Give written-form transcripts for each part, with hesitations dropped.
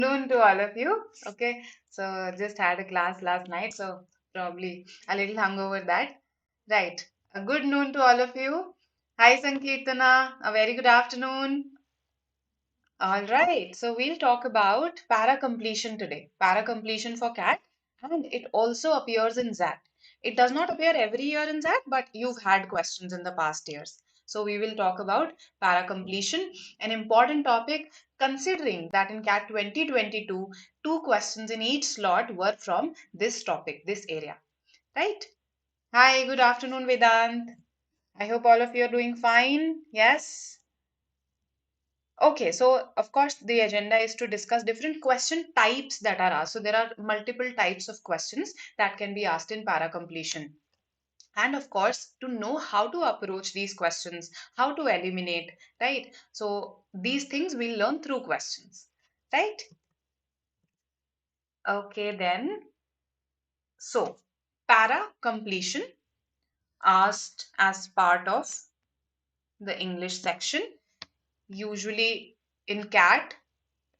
Afternoon to all of you. Okay, so just had a class last night, so probably a little hungover that. Right. A good noon to all of you. Hi, Sankirtana. A very good afternoon. All right. So we'll talk about para completion today. Para completion for CAT, and it also appears in ZAT. It does not appear every year in ZAT, but you've had questions in the past years. So we will talk about para completion, an important topic considering that in CAT 2022, two questions in each slot were from this topic, this area. Right? Hi, good afternoon, Vedant. I hope all of you are doing fine. Yes. Okay, so of course, the agenda is to discuss different question types that are asked. So there are multiple types of questions that can be asked in para completion. And of course, to know how to approach these questions, how to eliminate, right? So these things we'll learn through questions, right? Okay, then. So para completion asked as part of the English section, usually in CAT.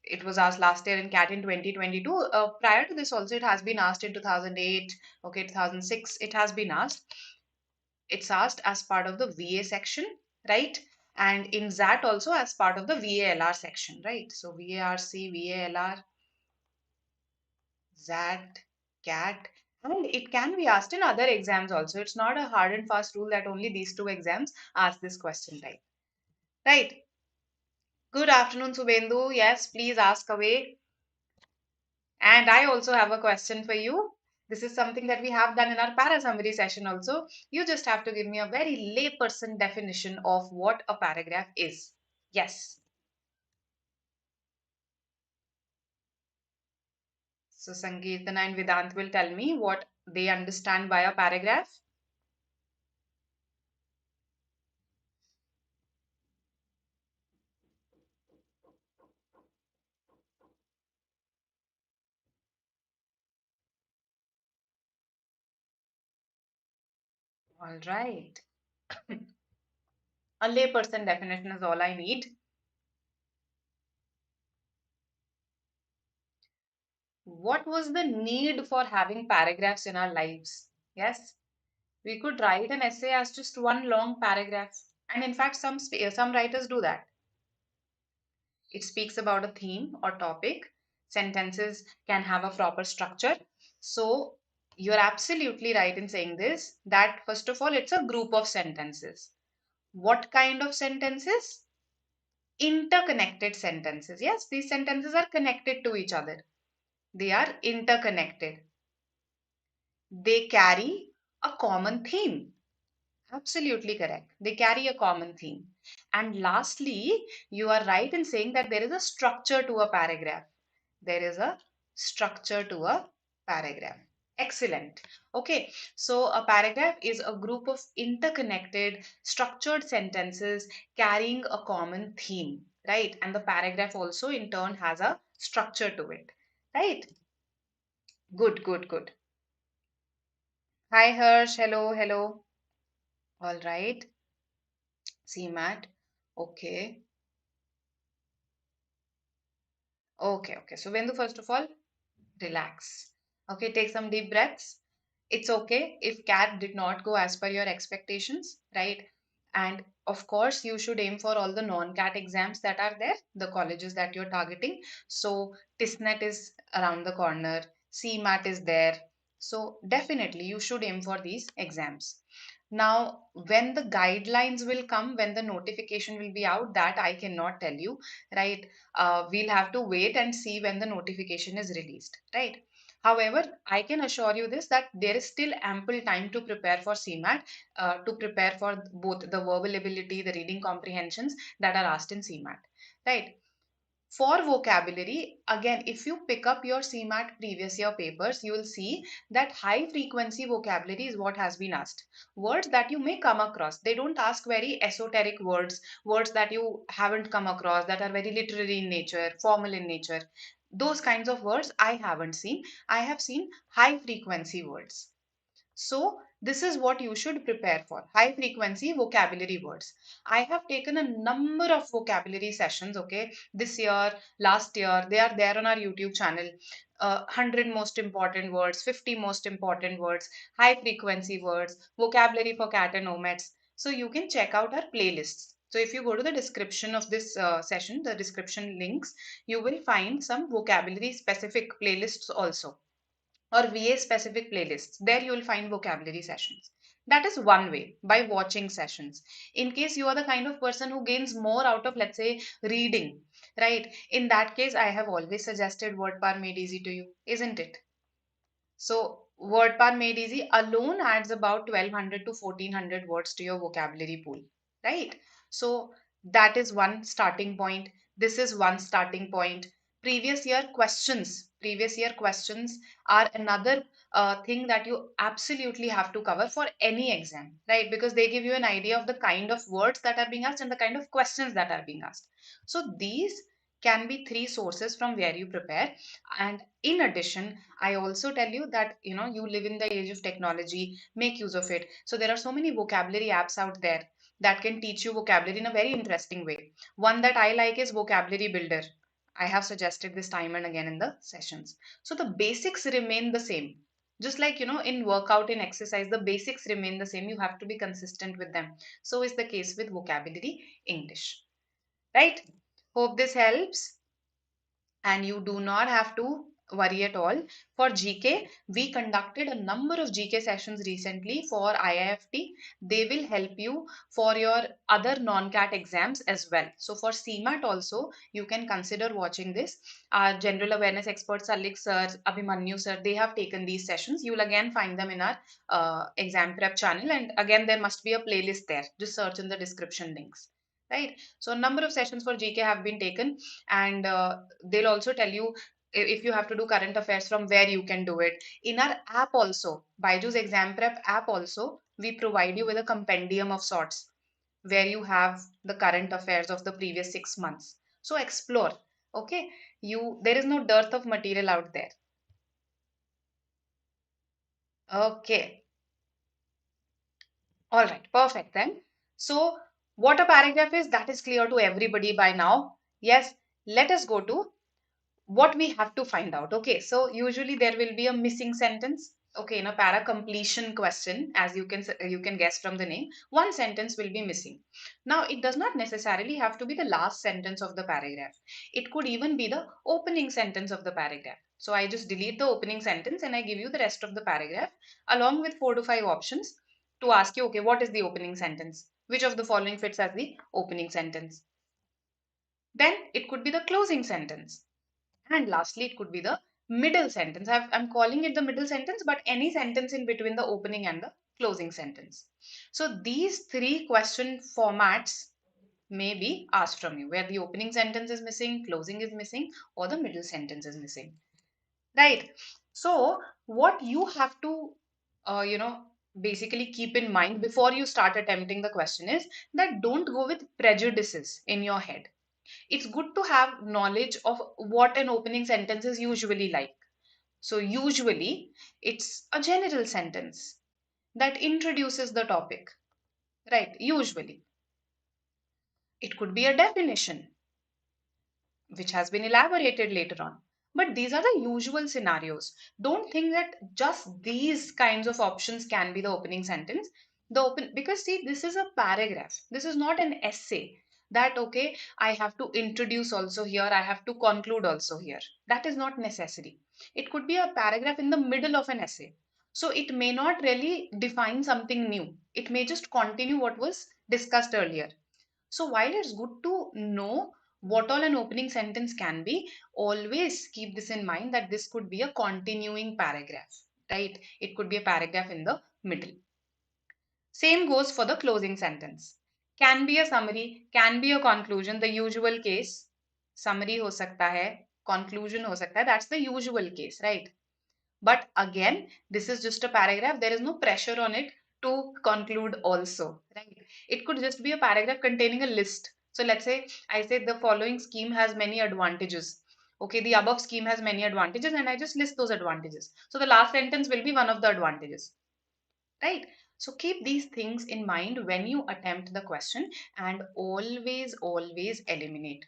It was asked last year in CAT in 2022. Prior to this, also, it has been asked in 2008, okay, 2006. It has been asked. It's asked as part of the VA section, right? And in ZAT also as part of the VALR section, right? So VARC, VALR, ZAT, CAT, and it can be asked in other exams also. It's not a hard and fast rule that only these two exams ask this question type, right? Good afternoon, Subendu. Yes, please ask away. And I also have a question for you. This is something that we have done in our para summary session also. You just have to give me a very layperson definition of what a paragraph is. Yes. So Sankirtana and Vedant will tell me what they understand by a paragraph. All right. A layperson definition is all I need. What was the need for having paragraphs in our lives? Yes. We could write an essay as just one long paragraph. And in fact, some writers do that. It speaks about a theme or topic. Sentences can have a proper structure. So you're absolutely right in saying this, that first of all, it's a group of sentences. What kind of sentences? Interconnected sentences. Yes, these sentences are connected to each other. They are interconnected. They carry a common theme. Absolutely correct. They carry a common theme. And lastly, you are right in saying that there is a structure to a paragraph. There is a structure to a paragraph. Excellent. Okay, so a paragraph is a group of interconnected, structured sentences carrying a common theme, right? And the paragraph also, in turn, has a structure to it, right? Good, good, good. Hi, Harsh. Hello, hello. All right. CMAT. Okay. Okay, okay. So, Vendu, first of all, relax. Okay, take some deep breaths. It's okay if CAT did not go as per your expectations, right? And of course, you should aim for all the non-CAT exams that are there, the colleges that you're targeting. So, TISNET is around the corner, CMAT is there. So, definitely, you should aim for these exams. Now, when the guidelines will come, when the notification will be out, that I cannot tell you, right? We'll have to wait and see when the notification is released, right? However, I can assure you this, that there is still ample time to prepare for CMAT, to prepare for both the verbal ability, the reading comprehensions that are asked in CMAT, right? For vocabulary, again, if you pick up your CMAT previous year papers, you will see that high frequency vocabulary is what has been asked. Words that you may come across. They don't ask very esoteric words, words that you haven't come across, that are very literary in nature, formal in nature. Those kinds of words I haven't seen. I have seen high frequency words. So This is what you should prepare for. High frequency vocabulary words. I have taken a number of vocabulary sessions, okay, this year, last year. They are there on our YouTube channel. 100 most important words, 50 most important words, high frequency words, vocabulary for cat and nomads. So you can check out our playlists. So if you go to the description of this session, the description links, you will find some vocabulary specific playlists also, or VA specific playlists. There you will find vocabulary sessions. That is one way, by watching sessions. In case you are the kind of person who gains more out of, let's say, reading, right? In that case, I have always suggested Word Par Made Easy to you, isn't it? So, Word Par Made Easy alone adds about 1200 to 1400 words to your vocabulary pool, right? So, that is one starting point. This is one starting point. Previous year questions are another thing that you absolutely have to cover for any exam, right? Because they give you an idea of the kind of words that are being asked and the kind of questions that are being asked. So, these can be three sources from where you prepare. And in addition, I also tell you that you live in the age of technology, make use of it. So there are so many vocabulary apps out there that can teach you vocabulary in a very interesting way. One that I like is Vocabulary Builder. I have suggested this time and again in the sessions. So the basics remain the same. Just like in workout, in exercise, the basics remain the same. You have to be consistent with them. So is the case with vocabulary English. Right? Hope this helps, and you do not have to worry at all. For GK, we conducted a number of GK sessions recently for IIFT. They will help you for your other non-CAT exams as well. So for CMAT also, you can consider watching this. Our general awareness experts, Alik sir, Abhimanyu sir, they have taken these sessions. You will again find them in our exam prep channel. And again, there must be a playlist there. Just search in the description links. Right. So a number of sessions for GK have been taken, and they'll also tell you if you have to do current affairs, from where you can do it. In our app also, BYJU'S exam prep app also, we provide you with a compendium of sorts where you have the current affairs of the previous 6 months. So explore. Okay, there is no dearth of material out there. Okay, all right, perfect then. So what a paragraph is, that is clear to everybody by now. Yes, let us go to what we have to find out. Okay, so usually there will be a missing sentence. Okay, in a para completion question, as you can guess from the name, one sentence will be missing. Now it does not necessarily have to be the last sentence of the paragraph. It could even be the opening sentence of the paragraph. So I just delete the opening sentence and I give you the rest of the paragraph along with 4 to 5 options to ask you, okay, what is the opening sentence, which of the following fits as the opening sentence. Then it could be the closing sentence. And lastly, it could be the middle sentence. I'm calling it the middle sentence, but any sentence in between the opening and the closing sentence. So these three question formats may be asked from you, where the opening sentence is missing, closing is missing, or the middle sentence is missing. Right. So what you have to, basically keep in mind before you start attempting the question is that don't go with prejudices in your head. It's good to have knowledge of what an opening sentence is usually like. So, usually, it's a general sentence that introduces the topic, right? Usually, it could be a definition which has been elaborated later on. But these are the usual scenarios. Don't think that just these kinds of options can be the opening sentence. Because see, this is a paragraph. This is not an essay. That okay, I have to introduce also here, I have to conclude also here. That is not necessary. It could be a paragraph in the middle of an essay. So it may not really define something new. It may just continue what was discussed earlier. So while it's good to know what all an opening sentence can be, always keep this in mind that this could be a continuing paragraph, right? It could be a paragraph in the middle. Same goes for the closing sentence. Can be a summary, can be a conclusion. The usual case, summary ho sakta hai, conclusion ho sakta hai. That's the usual case, right? But again, this is just a paragraph. There is no pressure on it to conclude also, right? It could just be a paragraph containing a list. So let's say I say the following scheme has many advantages. Okay, the above scheme has many advantages and I just list those advantages. So the last sentence will be one of the advantages. right? So keep these things in mind when you attempt the question, and always, always eliminate.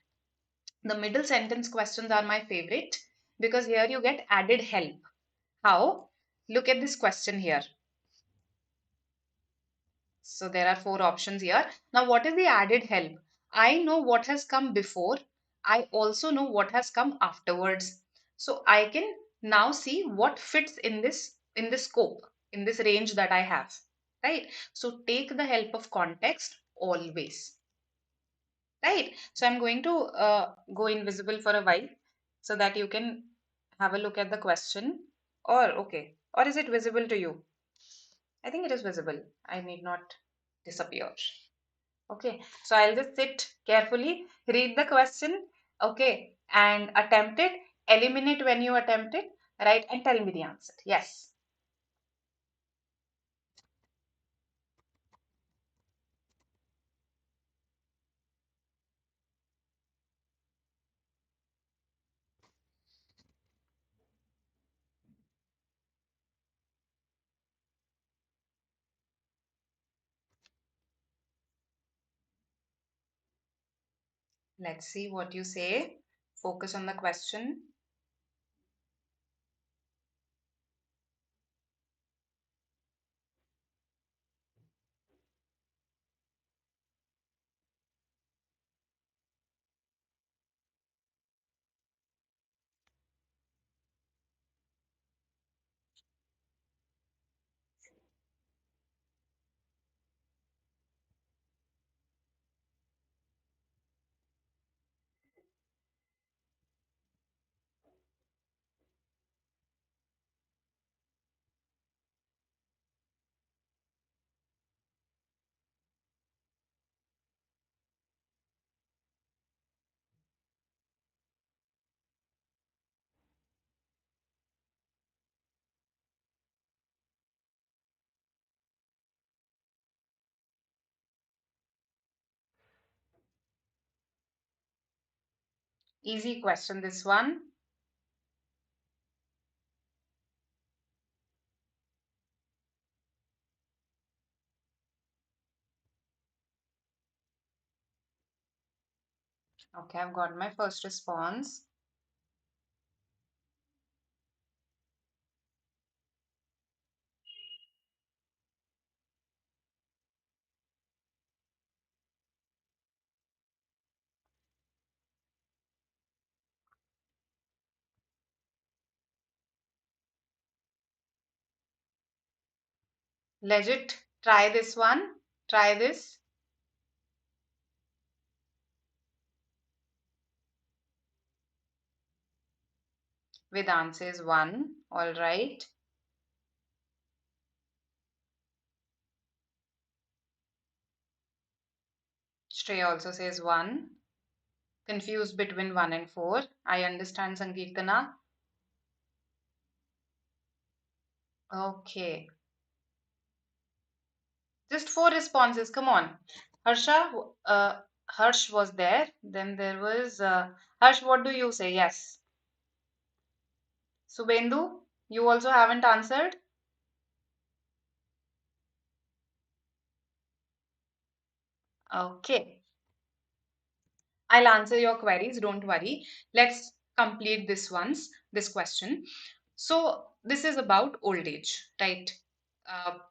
The middle sentence questions are my favorite because here you get added help. How? Look at this question here. So there are four options here. Now, what is the added help? I know what has come before. I also know what has come afterwards. So I can now see what fits in this scope, in this range that I have. Right? So take the help of context always. Right? So I'm going to go invisible for a while so that you can have a look at the question. Or okay. Or is it visible to you? I think it is visible. I need not disappear. Okay, so I'll just sit carefully, read the question, okay, and attempt it, eliminate when you attempt it, right, and tell me the answer. Yes. Let's see what you say. Focus on the question. Easy question, this one. Okay, I've got my first response. Legit, try this one. Try this. Vedant says one. All right. Shrey also says one. Confused between 1 and 4. I understand, Sankirtana. Okay. Just four responses. Come on. Harsha, Harsh was there. Then there was Harsh. What do you say? Yes. Subhendu, you also haven't answered. Okay. I'll answer your queries. Don't worry. Let's complete this question. So this is about old age, right?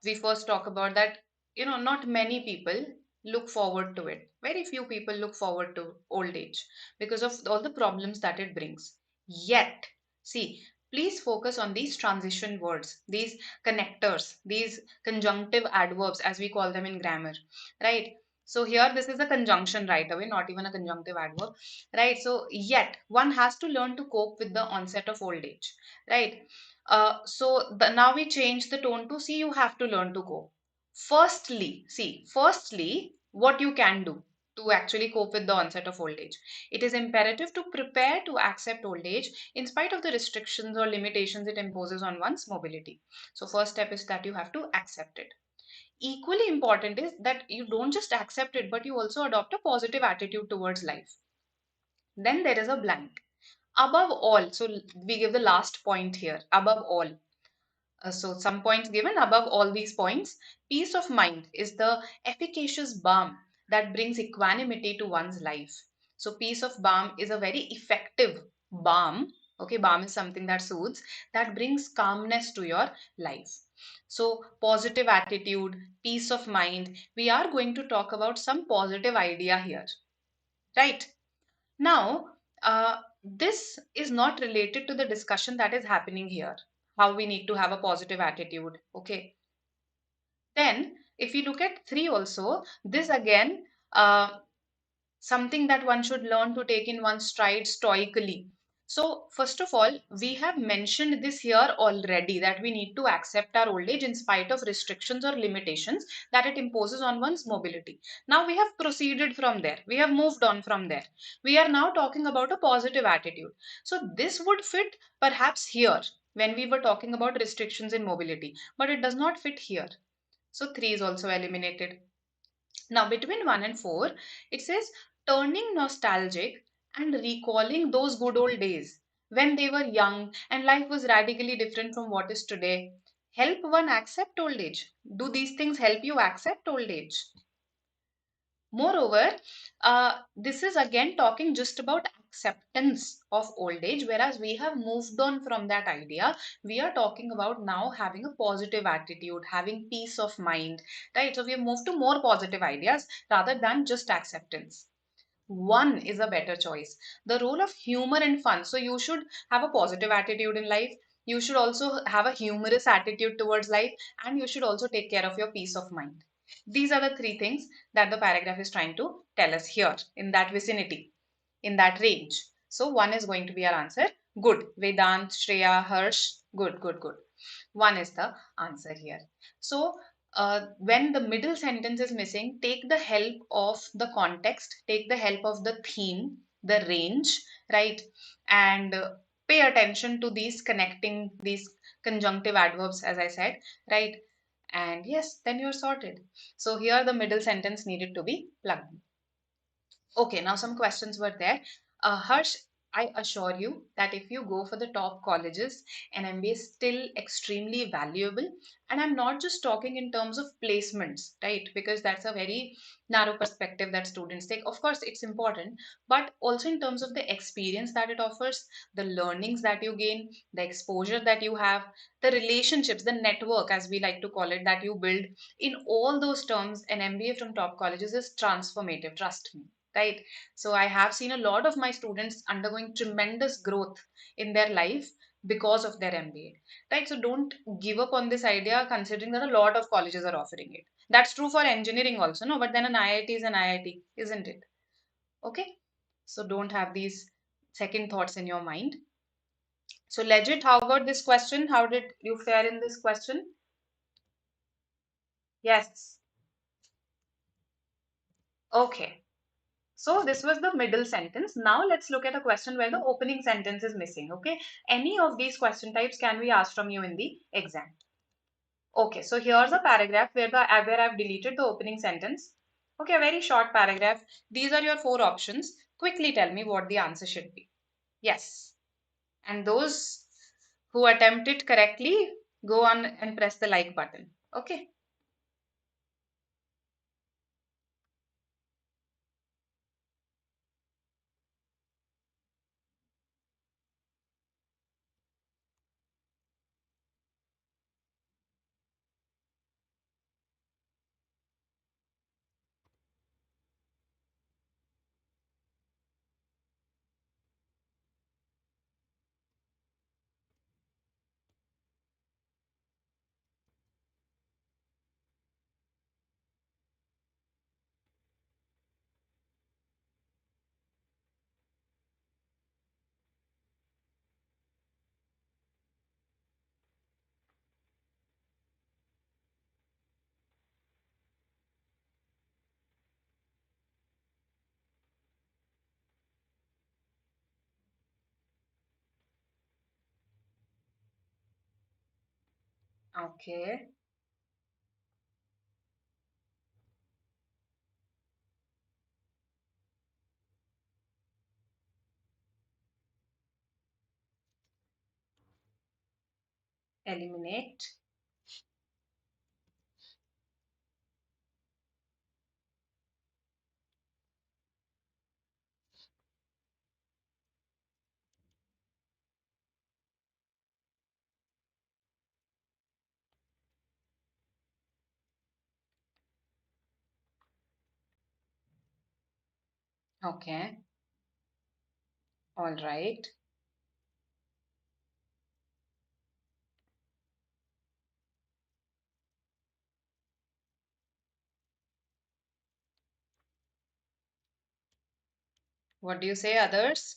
We first talk about that, not many people look forward to it. Very few people look forward to old age because of all the problems that it brings. Yet, see, please focus on these transition words, these connectors, these conjunctive adverbs, as we call them in grammar, right? So here this is a conjunction right away, not even a conjunctive adverb, right? So yet one has to learn to cope with the onset of old age, right? Now we change the tone to see you have to learn to cope. Firstly, what you can do to actually cope with the onset of old age. It is imperative to prepare to accept old age in spite of the restrictions or limitations it imposes on one's mobility. So first step is that you have to accept it. Equally important is that you don't just accept it, but you also adopt a positive attitude towards life. Then there is a blank. Above all, so we give the last point here. Above all, So some points given above all these points. Peace of mind is the efficacious balm that brings equanimity to one's life. So peace of balm is a very effective balm. Okay, balm is something that soothes, that brings calmness to your life. So positive attitude, peace of mind. We are going to talk about some positive idea here, right? Now, this is not related to the discussion that is happening here, how we need to have a positive attitude. Okay. Then, if you look at three also, this again, something that one should learn to take in one's stride stoically. So, first of all, we have mentioned this here already, that we need to accept our old age in spite of restrictions or limitations that it imposes on one's mobility. Now, we have proceeded from there, we have moved on from there. We are now talking about a positive attitude. So, this would fit perhaps here when we were talking about restrictions in mobility, but it does not fit here. So, 3 is also eliminated. Now, between 1 and 4, it says turning nostalgic and recalling those good old days when they were young and life was radically different from what is today. Help one accept old age. Do these things help you accept old age? Moreover, this is again talking just about acceptance of old age, whereas we have moved on from that idea. We are talking about now having a positive attitude, having peace of mind, right? So we have moved to more positive ideas rather than just acceptance. One is a better choice. The role of humor and fun. So you should have a positive attitude in life. You should also have a humorous attitude towards life, and you should also take care of your peace of mind. These are the three things that the paragraph is trying to tell us here in that vicinity, in that range. So one is going to be our answer. Good. Vedant, Shreya, Harsh. Good, good, good. One is the answer here. So, when the middle sentence is missing, take the help of the context, take the help of the theme, the range, right? And pay attention to these connecting, these conjunctive adverbs, as I said, right? And yes, then you're sorted. So, here the middle sentence needed to be plugged in. Okay, now some questions were there. Harsh, I assure you that if you go for the top colleges, an MBA is still extremely valuable. And I'm not just talking in terms of placements, right? Because that's a very narrow perspective that students take. Of course, it's important, but also in terms of the experience that it offers, the learnings that you gain, the exposure that you have, the relationships, the network, as we like to call it, that you build. In all those terms, an MBA from top colleges is transformative, trust me, right? So I have seen a lot of my students undergoing tremendous growth in their life because of their MBA, right? So don't give up on this idea, considering that a lot of colleges are offering it. That's true for engineering also, no? But then an IIT is an IIT, isn't it? Okay. So don't have these second thoughts in your mind. So legit, how about this question? How did you fare in this question? Yes. Okay. So this was the middle sentence. Now let's look at a question where the opening sentence is missing. Okay. Any of these question types can be asked from you in the exam. Okay. So here's a paragraph where I've deleted the opening sentence. Okay. A very short paragraph. These are your four options. Quickly tell me what the answer should be. Yes. And those who attempt it correctly, go on and press the like button. Okay. Okay. Eliminate. Okay. All right. What do you say, others?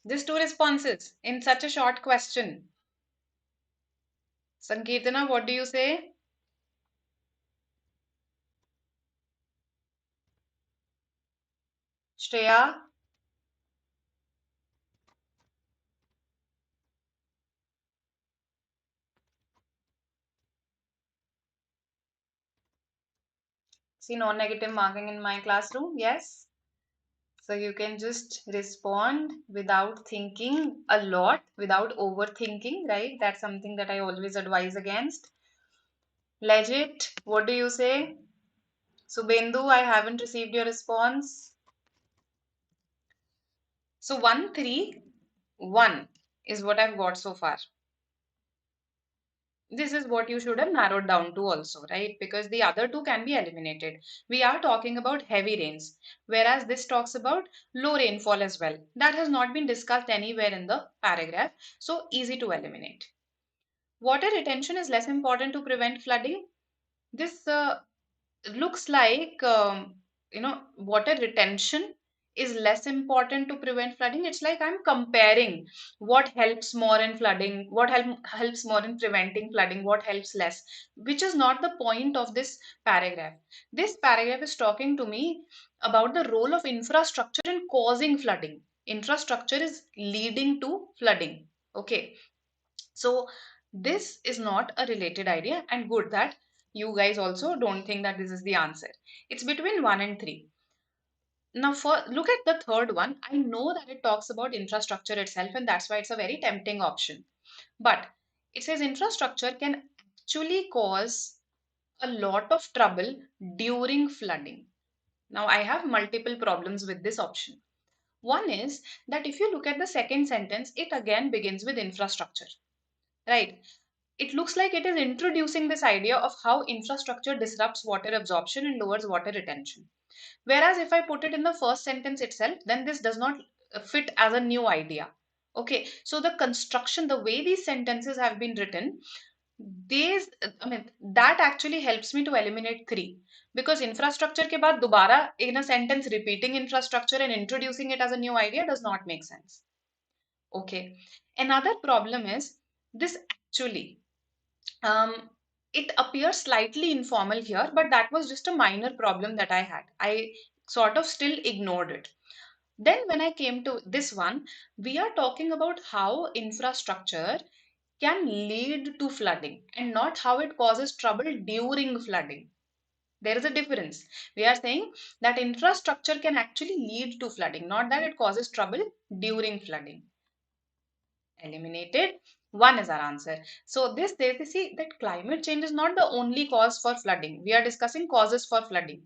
Just two responses in such a short question. Sankirtana, what do you say? Shreya? See, no negative marking in my classroom. Yes. So you can just respond without thinking a lot, without overthinking, right? That's something that I always advise against. Legit, what do you say? Subhendu, I haven't received your response. So 131 is what I've got so far. This is what you should have narrowed down to also, right? Because the other two can be eliminated. We are talking about heavy rains, whereas this talks about low rainfall as well. That has not been discussed anywhere in the paragraph, so easy to eliminate. Water retention is less important to prevent flooding. This looks like water retention is less important to prevent flooding. It's like I'm comparing what helps more in flooding, what helps more in preventing flooding, what helps less, which is not the point of this paragraph. This paragraph is talking to me about the role of infrastructure in causing flooding. Infrastructure is leading to flooding. Okay, so this is not a related idea, and good that you guys also don't think that this is the answer. It's between 1 and 3. Now, for look at the third one. I know that it talks about infrastructure itself, and that's why it's a very tempting option. But it says infrastructure can actually cause a lot of trouble during flooding. Now, I have multiple problems with this option. One is that if you look at the second sentence, it again begins with infrastructure, right? It looks like it is introducing this idea of how infrastructure disrupts water absorption and lowers water retention. Whereas if I put it in the first sentence itself, then this does not fit as a new idea. Okay, so the construction, the way these sentences have been written, these, I mean, that actually helps me to eliminate three. Because infrastructure ke baad dobara in a sentence repeating infrastructure and introducing it as a new idea does not make sense. Okay. Another problem is this actually um, it appears slightly informal here, but that was just a minor problem that I had. I sort of still ignored it. Then, when I came to this one, we are talking about how infrastructure can lead to flooding and not how it causes trouble during flooding. There is a difference. We are saying that infrastructure can actually lead to flooding, not that it causes trouble during flooding. Eliminated. One is our answer. So this they see that climate change is not the only cause for flooding. We are discussing causes for flooding.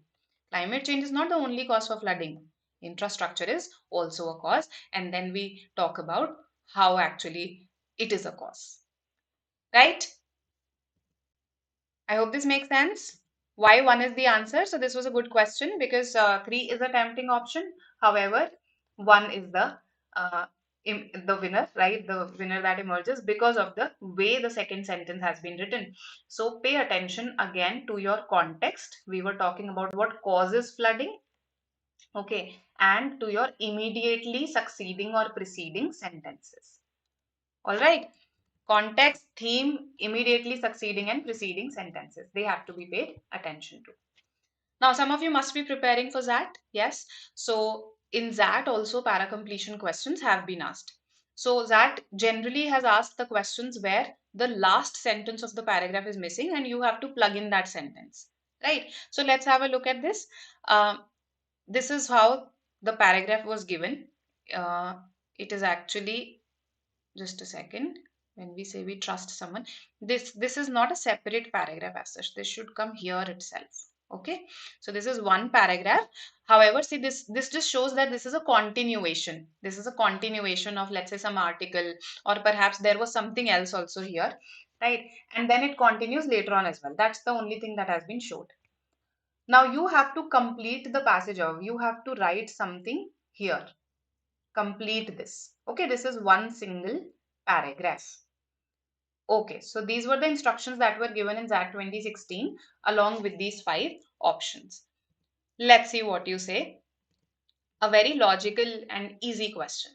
Climate change is not the only cause for flooding. Infrastructure is also a cause, and then we talk about how actually it is a cause. Right? I hope this makes sense. Why one is the answer? So this was a good question because three is a tempting option. However, one is uh, the winner, right? The winner that emerges because of the way the second sentence has been written. So pay attention again to your context. We were talking about what causes flooding, okay, and to your immediately succeeding or preceding sentences. All right. Context, theme, immediately succeeding and preceding sentences. They have to be paid attention to. Now, some of you must be preparing for that. Yes. So, in that also para completion questions have been asked. So, that generally has asked the questions where the last sentence of the paragraph is missing and you have to plug in that sentence. Right. So, let's have a look at this. This is how the paragraph was given. Uh, it is actually, just a second, when we say we trust someone, this is not a separate paragraph as such. This should come here itself. Okay, so this is one paragraph. However, see, this just shows that this is a continuation. This is a continuation of, let's say, some article, or perhaps there was something else also here, right? And then it continues later on as well. That's the only thing that has been showed. Now you have to complete the passage of, you have to write something here. Complete this. Okay, this is one single paragraph. Okay, so these were the instructions that were given in ZAT 2016 along with these five options. Let's see what you say. A very logical and easy question.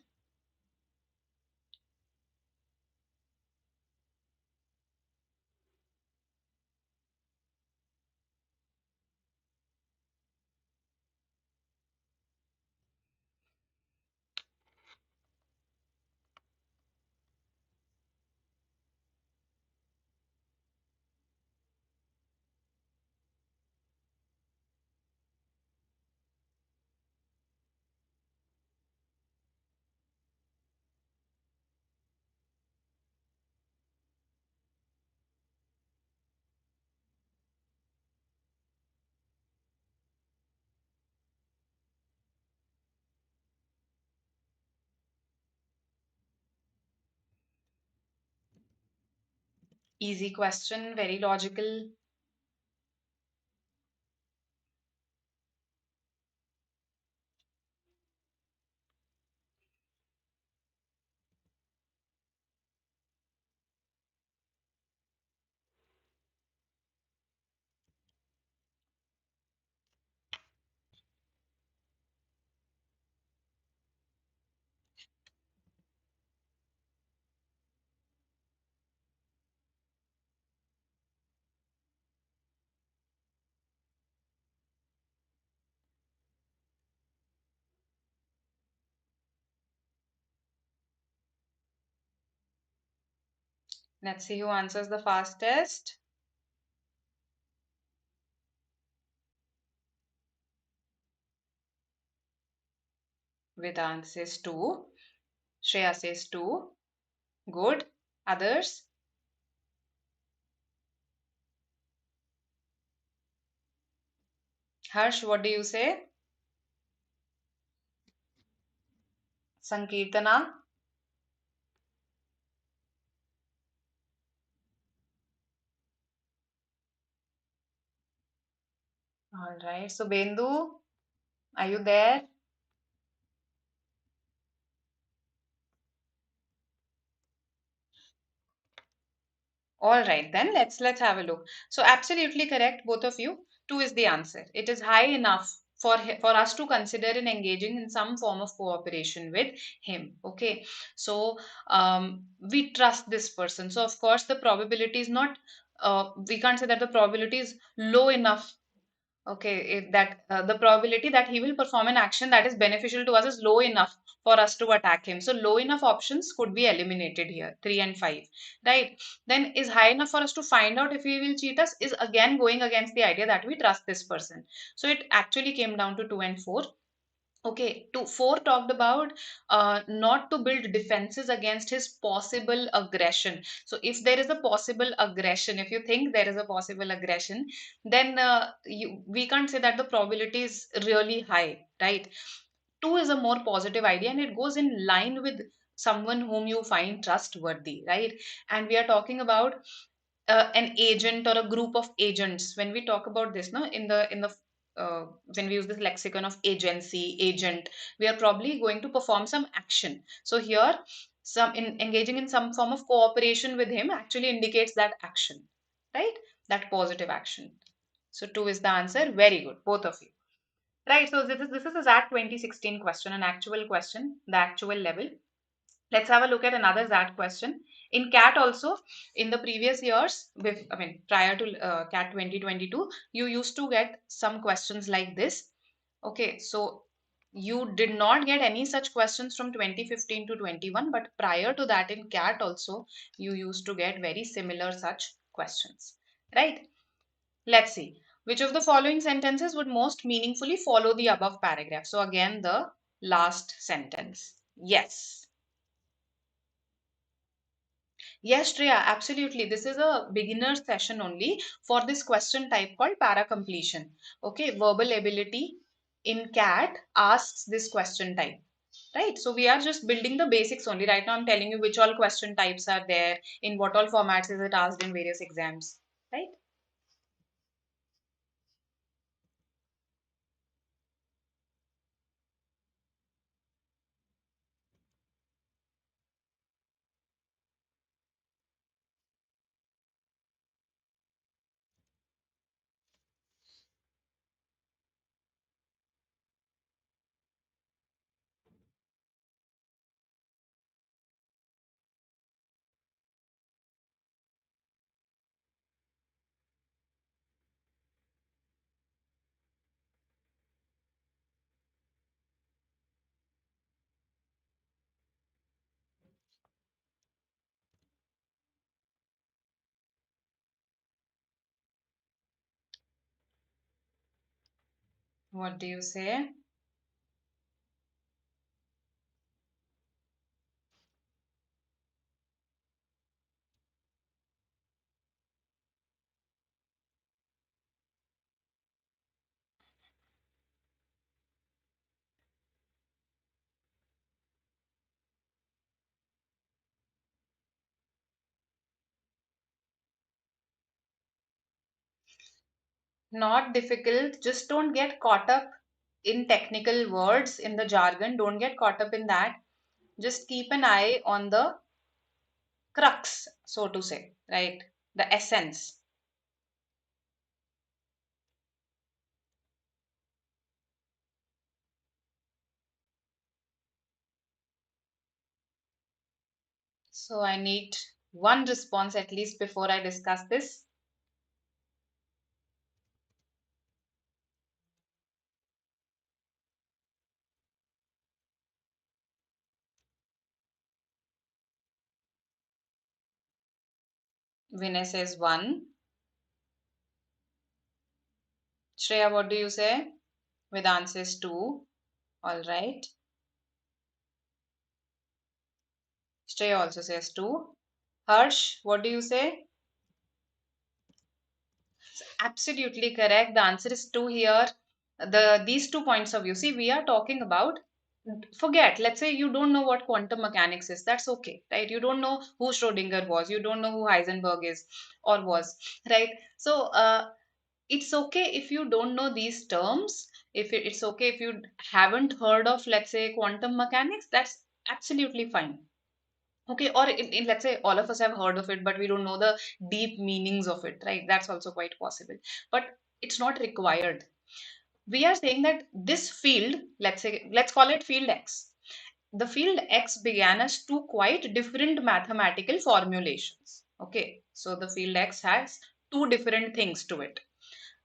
Easy question, very logical. Let's see who answers the fastest. Vedant says 2. Shreya says 2. Good. Others? Harsh, what do you say? Sankirtana? All right. So, Bendu, are you there? All right, then let's have a look. So absolutely correct, both of you. Two is the answer. It is high enough for us to consider in engaging in some form of cooperation with him. Okay, so we trust this person. So of course the probability is not. We can't say that the probability is low enough. Okay, that the probability that he will perform an action that is beneficial to us is low enough for us to attack him. So low enough options could be eliminated here, 3 and 5, right? Then is high enough for us to find out if he will cheat us is again going against the idea that we trust this person. So it actually came down to 2 and 4. Okay, to 4 talked about not to build defenses against his possible aggression. So if there is a possible aggression, if you think there is a possible aggression, then we can't say that the probability is really high, right? 2 is a more positive idea and it goes in line with someone whom you find trustworthy, right? And we are talking about an agent or a group of agents. When we talk about this, no, in the when we use this lexicon of agency, agent, we are probably going to perform some action. So here, some in engaging in some form of cooperation with him actually indicates that action, right? That positive action. So two is the answer. Very good, both of you. Right. So this is a ZAT 2016 question, an actual question, the actual level. Let's have a look at another ZAT question. In CAT also, in the previous years, I mean, prior to CAT 2022, you used to get some questions like this. Okay, so you did not get any such questions from 2015 to 21, but prior to that in CAT also, you used to get very similar such questions, right? Let's see. Which of the following sentences would most meaningfully follow the above paragraph? So again, the last sentence. Yes. Yes, Shreya, absolutely. This is a beginner session only for this question type called para completion. Okay, verbal ability in CAT asks this question type. Right, so we are just building the basics only. Right now, I'm telling you which all question types are there, in what all formats is it asked in various exams. Right? What do you say? Not difficult. Just don't get caught up in technical words, in the jargon. Don't get caught up in that. Just keep an eye on the crux, so to say, right? The essence. So I need one response at least before I discuss this. Vinay says one. Shreya, what do you say? Vedant says two. All right. Shreya also says two. Harsh, what do you say? Absolutely correct. The answer is two here. These 2 points of view. See, we are talking about, forget, let's say you don't know what quantum mechanics is. That's okay, right? You don't know who Schrodinger was. You don't know who Heisenberg is or was, right? So it's okay if you don't know these terms. It's okay if you haven't heard of, let's say, quantum mechanics. That's absolutely fine. Okay, or let's say all of us have heard of it, but we don't know the deep meanings of it, right? That's also quite possible. But it's not required. We are saying that this field, let's say, let's call it field X. The field X began as two quite different mathematical formulations. Okay, so the field X has two different things to it: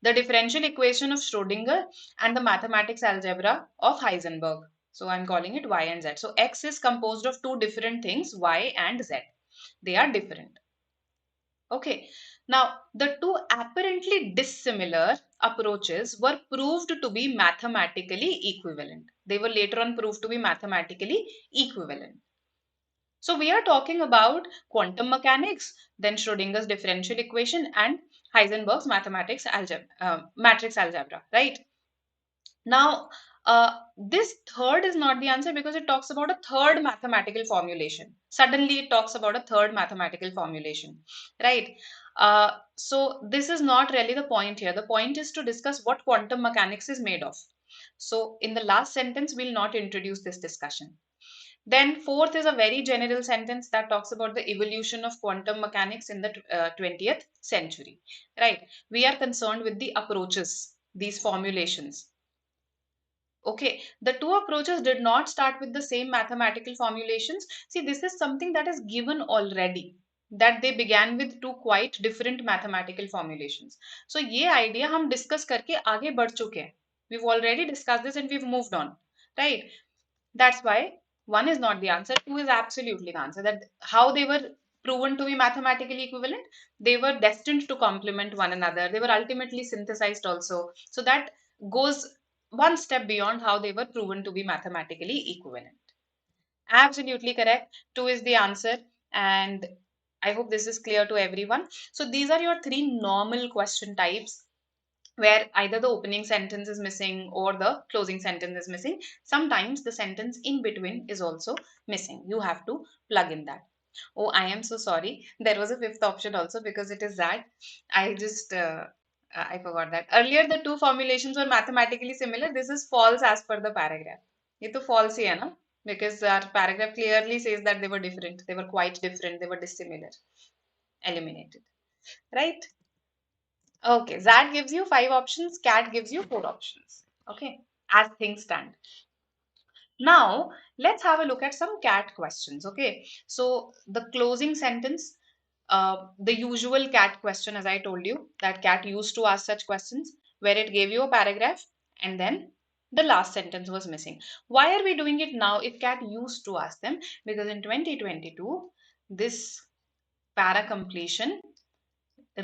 the differential equation of Schrodinger and the mathematics algebra of Heisenberg. So I'm calling it Y and Z. So X is composed of two different things, Y and Z. They are different. Okay. Now, the two apparently dissimilar approaches were proved to be mathematically equivalent. They were later on proved to be mathematically equivalent. So we are talking about quantum mechanics, then Schrodinger's differential equation, and Heisenberg's matrix algebra, right? Now, this third is not the answer because it talks about a third mathematical formulation. Suddenly, it talks about a third mathematical formulation, right? So this is not really the point here. The point is to discuss what quantum mechanics is made of. So in the last sentence, we'll not introduce this discussion. Then fourth is a very general sentence that talks about the evolution of quantum mechanics in the 20th century, right? We are concerned with the approaches, these formulations. Okay, the two approaches did not start with the same mathematical formulations. See, this is something that is given already, that they began with two quite different mathematical formulations. So ये idea हम discuss करके आगे बढ़ चुके हैं. We've already discussed this and we've moved on, right? That's why one is not the answer, two is absolutely the answer. That how they were proven to be mathematically equivalent, they were destined to complement one another. They were ultimately synthesized also. So that goes one step beyond how they were proven to be mathematically equivalent. Absolutely correct. Two is the answer. And I hope this is clear to everyone. So these are your three normal question types where either the opening sentence is missing or the closing sentence is missing. Sometimes the sentence in between is also missing. You have to plug in that. Oh, I am so sorry. There was a fifth option also because it is that. I just, I forgot that. Earlier, the two formulations were mathematically similar. This is false as per the paragraph. ये तो false ही है ना? Because our paragraph clearly says that they were different. They were quite different. They were dissimilar. Eliminated. Right? Okay, ZAT gives you five options, CAT gives you four options. Okay, as things stand. Now, let's have a look at some CAT questions. Okay, so the closing sentence, the usual CAT question, as I told you, that CAT used to ask such questions where it gave you a paragraph and then the last sentence was missing. Why are we doing it now if CAT used to ask them? Because in 2022, this para completion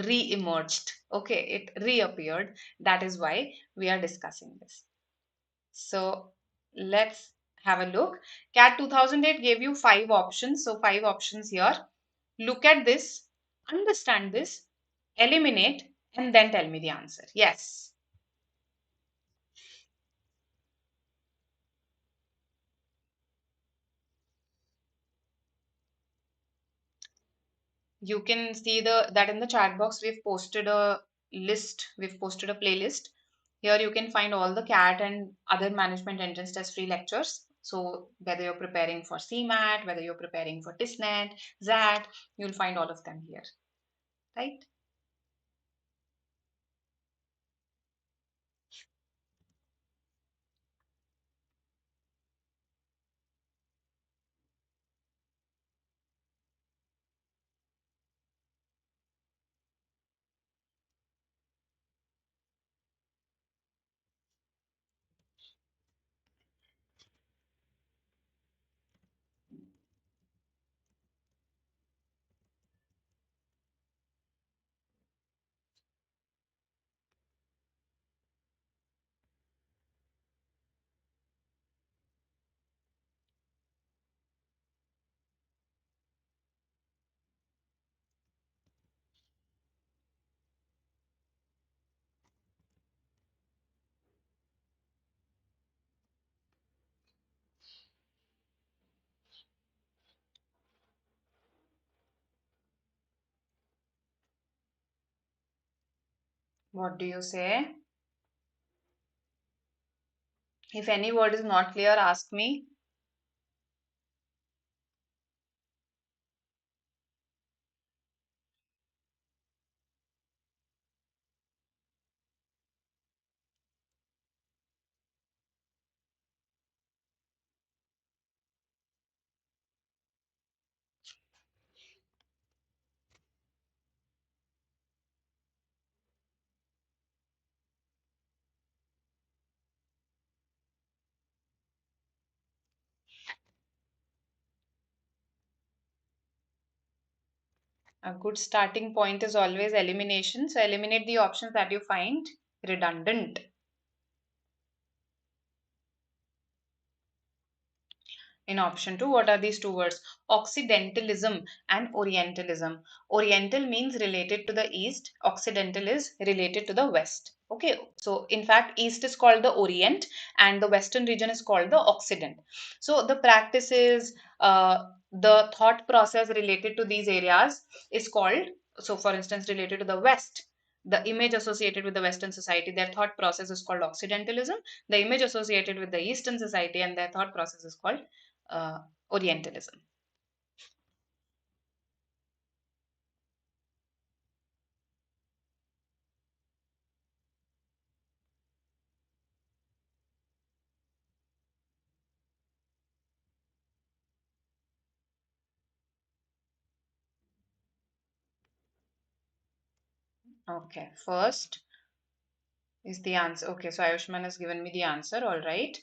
re-emerged. Okay, it reappeared. That is why we are discussing this. So let's have a look. CAT 2008 gave you five options. So five options here. Look at this, understand this, eliminate, and then tell me the answer. Yes. You can see that in the chat box we've posted a list, we've posted a playlist. Here you can find all the CAT and other management entrance test free lectures. So whether you're preparing for CMAT, whether you're preparing for TISNET, ZAT, you'll find all of them here, right? What do you say? If any word is not clear, ask me. A good starting point is always elimination. So eliminate the options that you find redundant. In option 2, what are these two words? Occidentalism and Orientalism. Oriental means related to the East, Occidental is related to the West. Okay, so in fact, East is called the Orient and the Western region is called the Occident. So the practices, the thought process related to these areas is called, so for instance, related to the West. The image associated with the Western society, their thought process is called Occidentalism. The image associated with the Eastern society and their thought process is called uh, Orientalism. Okay, first is the answer. Okay, so Ayushman has given me the answer. All right.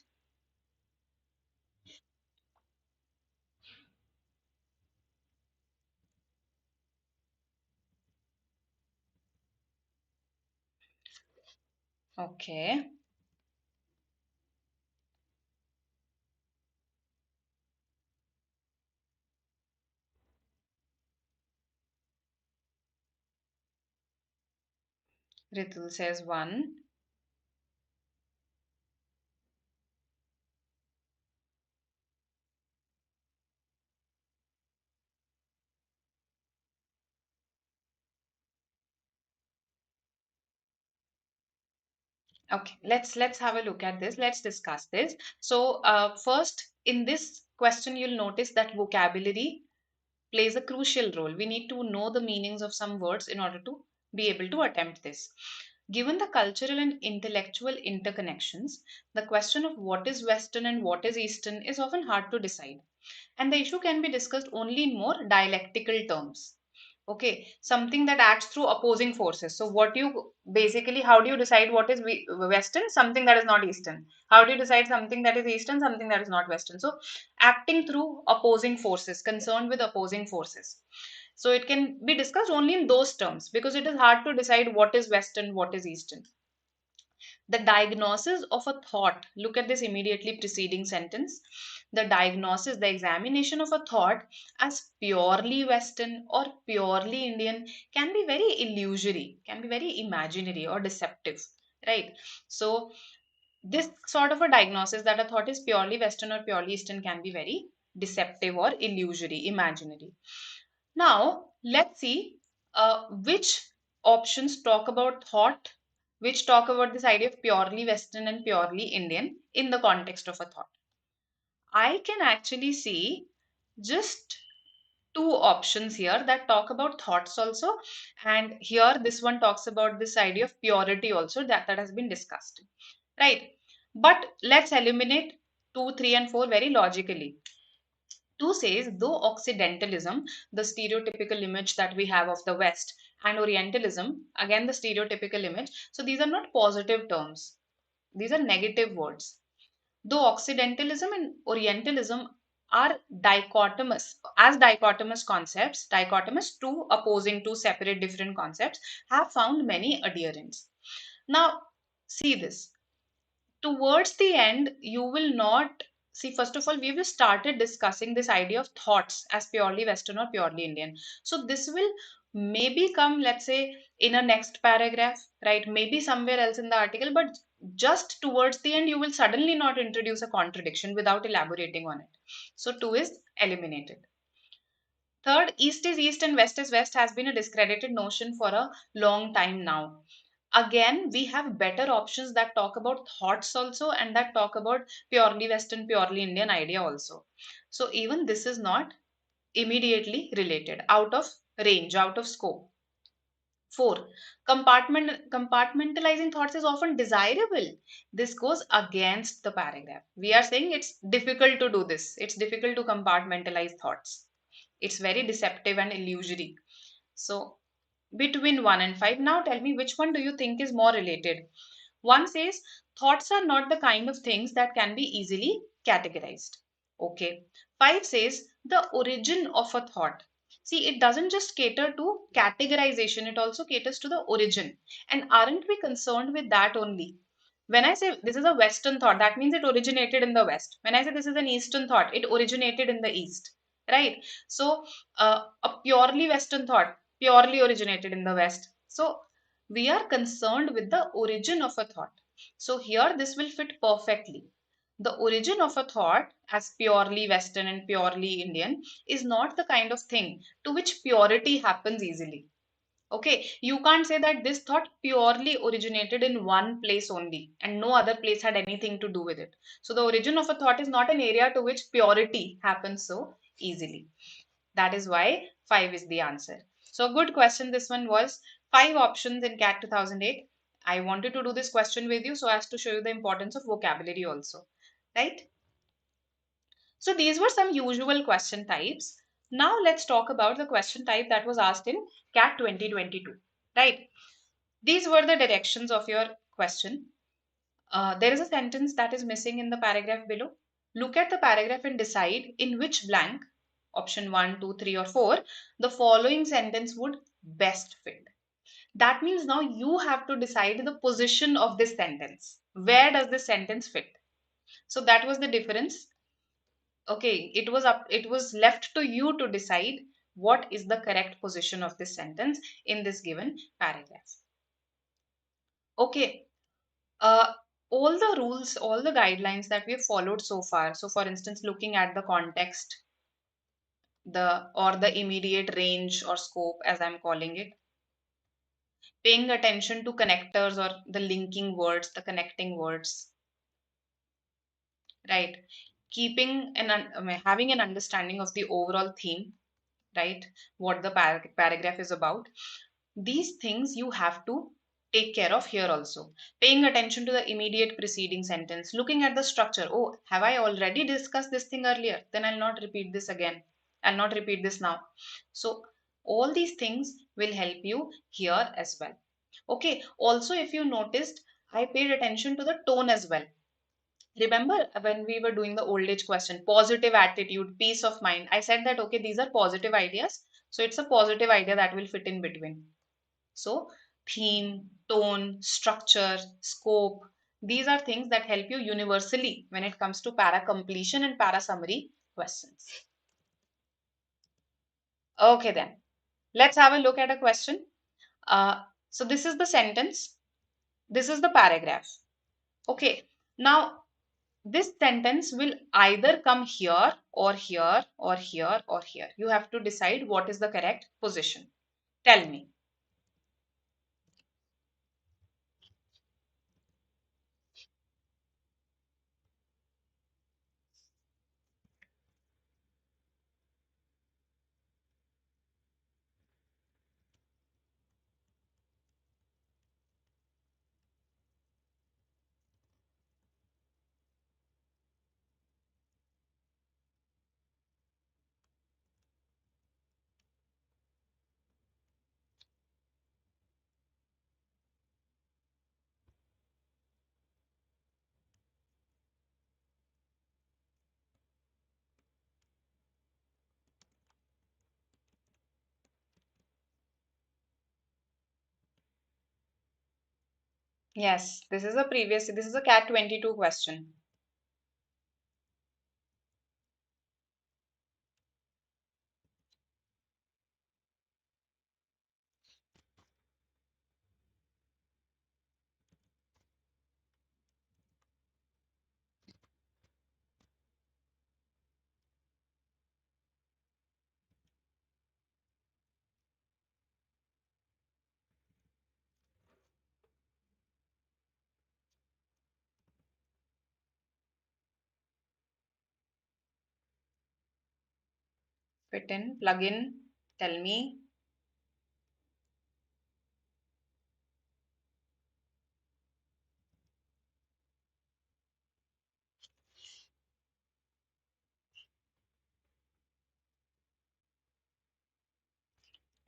Okay. Ritul says one. Okay, let's have a look at this. Let's discuss this. So, first, in this question, you'll notice that vocabulary plays a crucial role. We need to know the meanings of some words in order to be able to attempt this. Given the cultural and intellectual interconnections, the question of what is Western and what is Eastern is often hard to decide. And the issue can be discussed only in more dialectical terms. Okay, something that acts through opposing forces. So, what you basically, how do you decide what is Western? Something that is not Eastern. How do you decide something that is Eastern? Something that is not Western. So, acting through opposing forces, concerned with opposing forces. So, it can be discussed only in those terms because it is hard to decide what is Western, what is Eastern. The diagnosis of a thought, look at this immediately preceding sentence. The diagnosis, the examination of a thought as purely Western or purely Indian can be very illusory, can be very imaginary or deceptive, right? So, this sort of a diagnosis that a thought is purely Western or purely Eastern can be very deceptive or illusory, imaginary. Now, let's see which options talk about thought, which talk about this idea of purely Western and purely Indian in the context of a thought. I can actually see just two options here that talk about thoughts also, and here this one talks about this idea of purity also that has been discussed, right? But let's eliminate 2, 3, and 4 very logically. 2 says, though Occidentalism, the stereotypical image that we have of the West, and Orientalism, again the stereotypical image, so these are not positive terms, these are negative words. Though Occidentalism and Orientalism are dichotomous, as dichotomous concepts, dichotomous, two opposing, two separate different concepts, have found many adherents. Now, see this towards the end, you will not see. First of all, we have started discussing this idea of thoughts as purely Western or purely Indian. So, this will maybe come, let's say, in a next paragraph, right? Maybe somewhere else in the article, but just towards the end, you will suddenly not introduce a contradiction without elaborating on it. So, two is eliminated. Third, East is East and West is West has been a discredited notion for a long time now. Again, we have better options that talk about thoughts also and that talk about purely Western, purely Indian idea also. So, even this is not immediately related, out of range, out of scope. Four, compartmentalizing thoughts is often desirable. This goes against the paragraph. We are saying it's difficult to do this. It's difficult to compartmentalize thoughts. It's very deceptive and illusory. So, between 1 and 5, now tell me which one do you think is more related? 1 says thoughts are not the kind of things that can be easily categorized. Okay. 5 says the origin of a thought. See, it doesn't just cater to categorization, it also caters to the origin. And aren't we concerned with that only? When I say this is a Western thought, that means it originated in the West. When I say this is an Eastern thought, it originated in the East, right? So, a purely Western thought purely originated in the West. So, we are concerned with the origin of a thought. So, here this will fit perfectly. The origin of a thought as purely Western and purely Indian is not the kind of thing to which purity happens easily. Okay, you can't say that this thought purely originated in one place only and no other place had anything to do with it. So, the origin of a thought is not an area to which purity happens so easily. That is why 5 is the answer. So, good question. This one was 5 options in CAT 2008. I wanted to do this question with you so as to show you the importance of vocabulary also. Right? So, these were some usual question types. Now, let's talk about the question type that was asked in CAT 2022. Right? These were the directions of your question. There is a sentence that is missing in the paragraph below. Look at the paragraph and decide in which blank, option 1, 2, 3, or 4, the following sentence would best fit. That means now you have to decide the position of this sentence. Where does this sentence fit? So that was the difference. Okay, it was left to you to decide what is the correct position of this sentence in this given paragraph. Okay. Uh, all the rules, all the guidelines that we've followed so far. So, for instance, looking at the context, the immediate range or scope, as I'm calling it, paying attention to connectors or the linking words, the connecting words, right? Keeping having an understanding of the overall theme, right? What the paragraph is about. These things you have to take care of here also. Paying attention to the immediate preceding sentence, looking at the structure. Oh, have I already discussed this thing earlier? Then I'll not repeat this again. I'll not repeat this now. So, all these things will help you here as well. Okay, also, if you noticed, I paid attention to the tone as well. Remember when we were doing the old age question, positive attitude, peace of mind? I said that, okay, these are positive ideas. So, it's a positive idea that will fit in between. So, theme, tone, structure, scope, these are things that help you universally when it comes to para completion and para summary questions. Okay, then let's have a look at a question. So, this is the sentence, this is the paragraph. Okay, now this sentence will either come here or here or here or here. You have to decide what is the correct position. Tell me. Yes, this is a CAT 22 question. Fit in, plug in, tell me.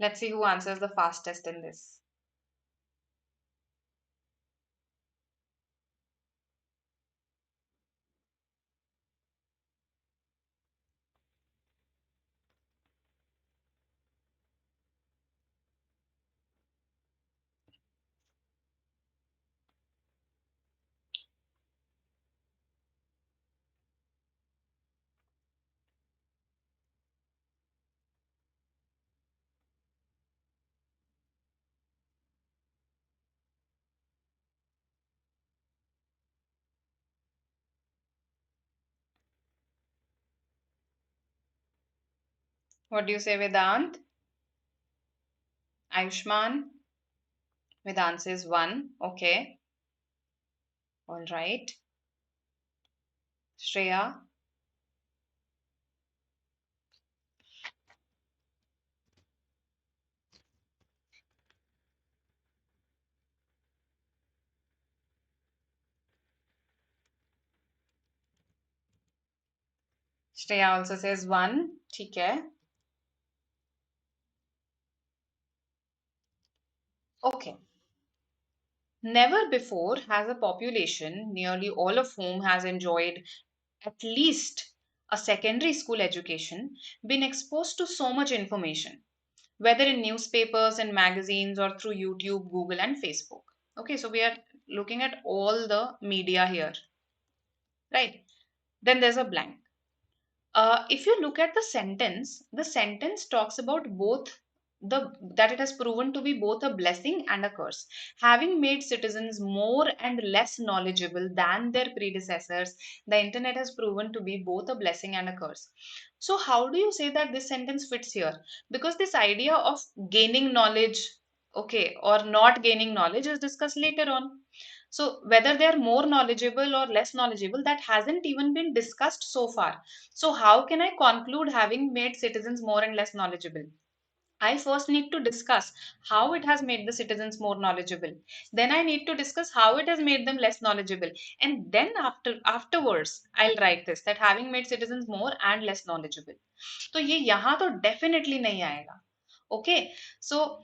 Let's see who answers the fastest in this. What do you say, Vedant? Ayushman? Vedant says one. Okay. All right. Shreya? Shreya also says one. ठीक है. Okay. Never before has a population, nearly all of whom has enjoyed at least a secondary school education, been exposed to so much information, whether in newspapers and magazines or through YouTube, Google, and Facebook. Okay, so we are looking at all the media here, right? Then there's a blank. If you look at the sentence talks about both that it has proven to be both a blessing and a curse. Having made citizens more and less knowledgeable than their predecessors, the internet has proven to be both a blessing and a curse. So how do you say that this sentence fits here? Because this idea of gaining knowledge, okay, or not gaining knowledge is discussed later on. So whether they are more knowledgeable or less knowledgeable, that hasn't even been discussed so far. So how can I conclude having made citizens more and less knowledgeable? I first need to discuss how it has made the citizens more knowledgeable. Then I need to discuss how it has made them less knowledgeable. And then afterwards, I'll write this that having made citizens more and less knowledgeable. तो ये यहाँ तो definitely नहीं आएगा. Okay. So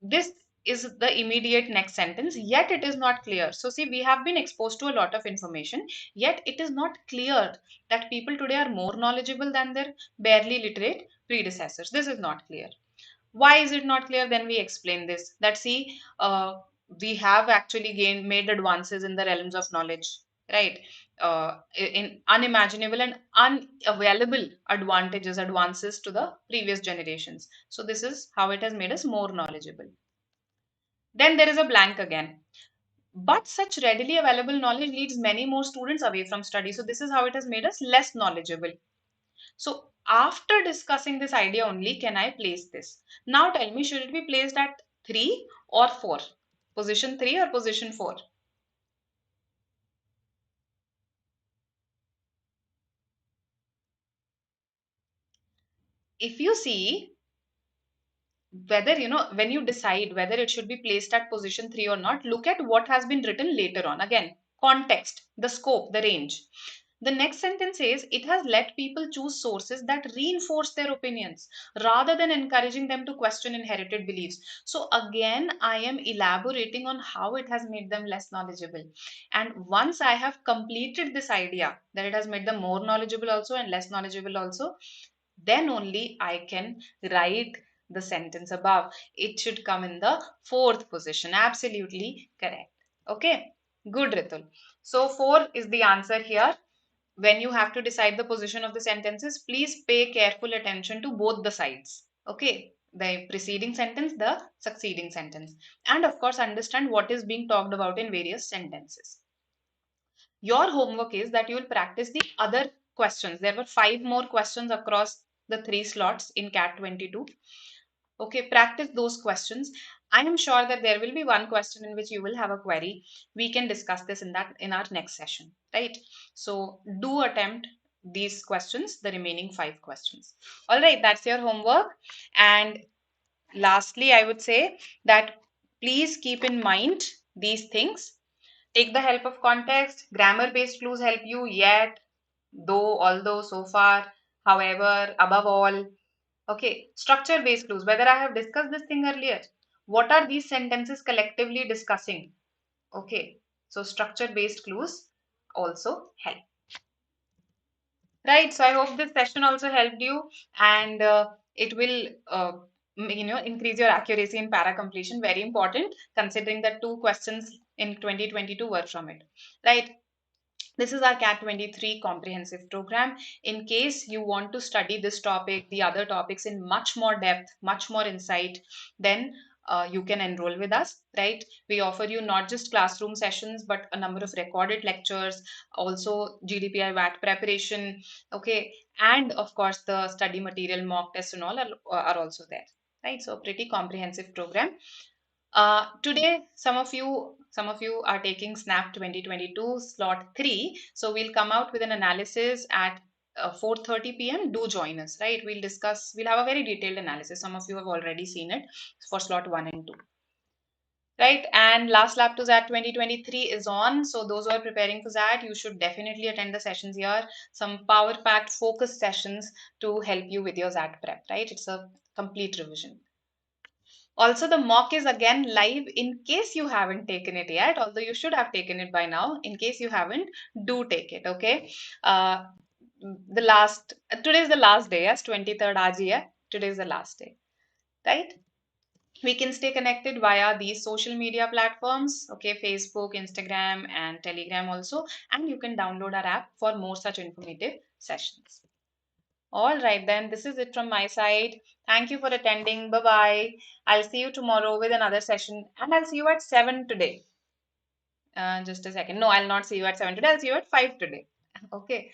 this is the immediate next sentence, yet it is not clear. So see, we have been exposed to a lot of information, yet it is not clear that people today are more knowledgeable than their barely literate predecessors. This is not clear. Why is it not clear? Then we explain this, that see, we have actually made advances in the realms of knowledge, right? In unimaginable and unavailable advances to the previous generations. So this is how it has made us more knowledgeable. Then there is a blank again. But such readily available knowledge leads many more students away from study. So this is how it has made us less knowledgeable. So after discussing this idea only can I place this. Now tell me, should it be placed at 3 or 4? Position 3 or position 4? If you see, whether, when you decide whether it should be placed at position 3 or not, look at what has been written later on. Again, context, the scope, the range. The next sentence says it has let people choose sources that reinforce their opinions rather than encouraging them to question inherited beliefs. So again, I am elaborating on how it has made them less knowledgeable. And once I have completed this idea that it has made them more knowledgeable also and less knowledgeable also, then only I can write the sentence above. It should come in the fourth position. Absolutely correct. Okay, good, Ritul. So 4 is the answer here. When you have to decide the position of the sentences, please pay careful attention to both the sides. Okay, the preceding sentence, the succeeding sentence, and of course understand what is being talked about in various sentences. Your homework is that you will practice the other questions. There were 5 more questions across the 3 slots in CAT 22. Okay, practice those questions. I am sure that there will be one question in which you will have a query. We can discuss this in our next session, right? So do attempt these questions, the remaining 5 questions. All right, that's your homework. And lastly, I would say that please keep in mind these things. Take the help of context. Grammar-based clues help you, yet, though, although, so far, however, above all. Okay, structure-based clues. Whether I have discussed this thing earlier. What are these sentences collectively discussing? Okay, so structure-based clues also help. Right, so I hope this session also helped you, and it will increase your accuracy in para completion. Very important, considering that 2 questions in 2022 were from it. Right, this is our CAT 23 comprehensive program. In case you want to study this topic, the other topics in much more depth, much more insight, then you can enroll with us, right? We offer you not just classroom sessions, but a number of recorded lectures, also GDPI VAT preparation, okay? And of course, the study material, mock tests and all are also there, right? So pretty comprehensive program. Today, some of you are taking SNAP 2022 slot 3. So we'll come out with an analysis at 4:30 p.m. Do join us, right? We'll have a very detailed analysis. Some of you have already seen it for slot 1 and 2. Right, and last lap to ZAT 2023 is on. So those who are preparing for ZAT, you should definitely attend the sessions here. Some power-packed focus sessions to help you with your ZAT prep, right? It's a complete revision. Also, the mock is again live in case you haven't taken it yet, although you should have taken it by now. In case you haven't, do take it, okay? Today is the last day, yes, 23rd aaj hi hai. Today is the last day, right? We can stay connected via these social media platforms, okay? Facebook, Instagram, and Telegram also. And you can download our app for more such informative sessions. All right, then this is it from my side. Thank you for attending. Bye bye. I'll see you tomorrow with another session, and I'll see you at 7 today. Just a second. No, I'll not see you at 7 today. I'll see you at 5 today. Okay.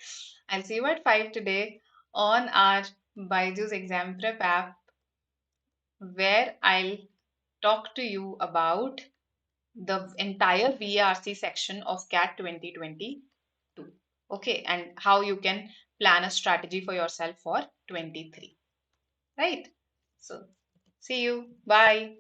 I'll see you at 5 today on our BYJU'S exam prep app, where I'll talk to you about the entire VARC section of CAT 2022. Okay, and how you can plan a strategy for yourself for 23. Right? So, see you. Bye.